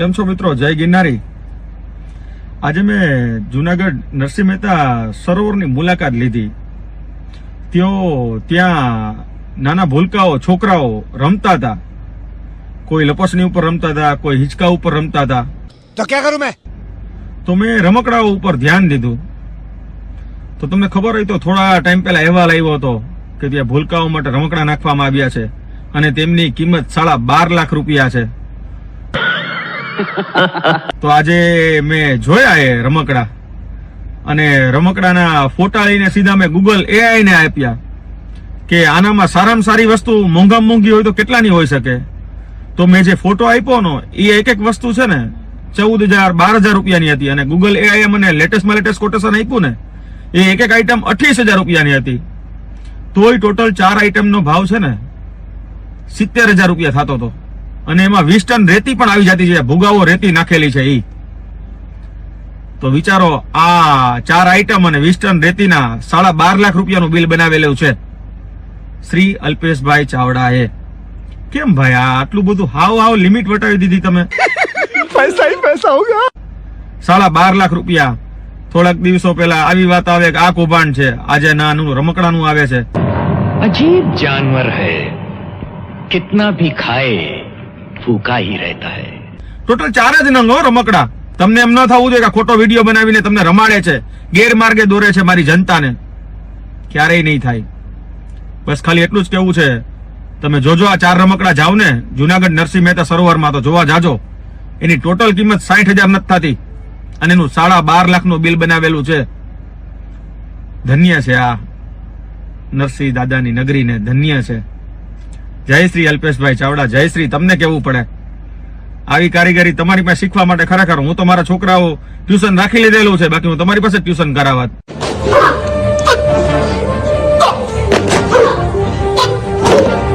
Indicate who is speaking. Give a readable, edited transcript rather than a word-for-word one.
Speaker 1: કેમ છો મિત્રો? જય ગિરનારી। આજે મેં જુનાગઢ નરસિંહ મહેતા સરોવરની મુલાકાત લીધી। ત્યાં નાના ભૂલકાઓ છોકરાઓ રમતા હતા। કોઈ લપસણી ઉપર રમતા હતા, કોઈ હિંચકા ઉપર રમતા હતા।
Speaker 2: તો ક્યાં કરું મેં?
Speaker 1: તો મેં રમકડાઓ ઉપર ધ્યાન દીધું। તો તમને ખબર હોય તો થોડા ટાઈમ પહેલા અહેવાલ આવ્યો હતો કે ત્યાં ભૂલકાઓ માટે રમકડા નાખવામાં આવ્યા છે અને તેમની કિંમત 12.5 લાખ રૂપિયા છે। તો આજે મેં જોયા એ રમકડા અને રમકડાના ફોટા લઈને સીધા મેં ગૂગલ AI ને આપ્યા કે આનામાં સારામાં સારી વસ્તુ મોંઘામાં મોંઘી હોય તો કેટલાની હોઈ શકે। તો મેં જે ફોટો આપ્યો ને એ એક એક વસ્તુ છે ને 14,000-12,000 રૂપિયાની હતી અને ગૂગલ AI મને લેટેસ્ટમાં લેટેસ્ટ કોટેશન આપ્યું ને એ એક એક આઈટમ 28,000 રૂપિયાની હતી। તોય ટોટલ 4 આઈટમનો ભાવ છે ને 70,000 રૂપિયા થતો હતો અને એમાં 20 ટન રેતી પણ આવી જતી છે, ભૂગાવો રેતી નાખેલી છે ઈ। તો વિચારો આ 4 આઈટમ અને 20 ટન રેતીના 12.5 લાખ રૂપિયાનું બિલ બનાવેલું છે શ્રી અલ્પેશભાઈ ચાવડાએ। કેમ ભાઈ આ આટલું બધું હાવ લિમિટ વટાવી દીધી તમે?
Speaker 2: પૈસા ही पैसा होगा।
Speaker 1: 12.5 લાખ રૂપિયા। થોડાક દિવસો પહેલા આવી વાત આવે કે આ કૌભાંડ છે, આજે નાનું રમકડાનું આવે છે।
Speaker 3: अजीब जानवर है, कितना भी खाए भूखा ही रहता है।
Speaker 1: ટોટલ 4 જ નંગ રમકડા। તમને એમ ન થવું જોઈએ કે ખોટો વિડીયો બનાવીને તમને રમાડે છે, ગેરમાર્ગે દોરે છે મારી જનતાને। ક્યારેય નહીં થાય। બસ ખાલી એટલું જ કેવું છે, તમે જોજો આ 4 રમકડા જાવ ને જુનાગઢ નરસિંહ મહેતા સરોવરમાં તો જોવા જાજો। એની ટોટલ કિંમત 60,000 નથી થતી અને એનું 12.5 લાખનું બિલ બનાવેલું છે। ધન્ય છે આ નરસિંહ દાદાની નગરીને, ધન્ય છે। જય શ્રી અલ્પેશભાઈ ચાવડા, જય શ્રી। તમને કેવું પડે આવી કારીગરી તમારી પાસે શીખવા માટે? ખરેખર હું તો મારા છોકરાઓ ટ્યુશન રાખી લીધેલું છે, બાકી હું તમારી પાસે ટ્યુશન કરાવત।